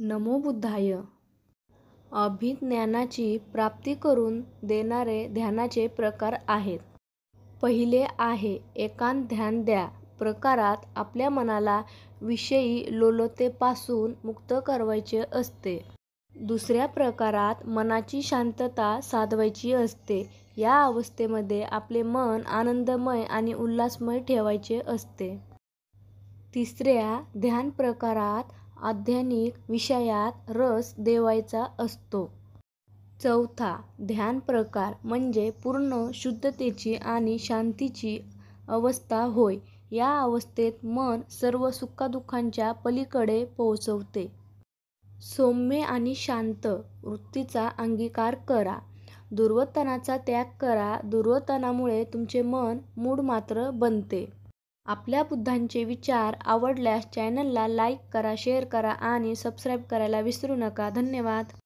नमो बुद्धाय. अभिज्ञानाची प्राप्ती करून देणारे ध्यानाचे प्रकार आहेत. पहिले आहे एकांत ध्यान. त्या प्रकारात आपल्या मनाला विषयी लोलुपतेपासून मुक्त करावयाचे असते. दुसऱ्या प्रकारात मनाची शांतता साधवायची असते. या अवस्थेमध्ये आपले मन आनंदमय आणि उल्हासमय ठेवायचे असते. तिसऱ्या ध्यान प्रकारात आध्यात्मिक विषयात रस देवायचा असतो. चौथा ध्यान प्रकार म्हणजे पूर्ण शुद्धतेची आणि शांतीची अवस्था होय. या अवस्थेत मन सर्व सुखदुःखांच्या पलीकडे पोहोचते. सौम्य आणि शांत वृत्तीचा अंगीकार करा. दुर्वतनाचा त्याग करा. दुर्वतनामुळे तुमचे मन मूढमात्र बनते. आपल्या बुद्धांचे विचार आवडल्यास चॅनलला लाईक करा, शेअर करा आणि सबस्क्राईब करायला विसरू नका. धन्यवाद.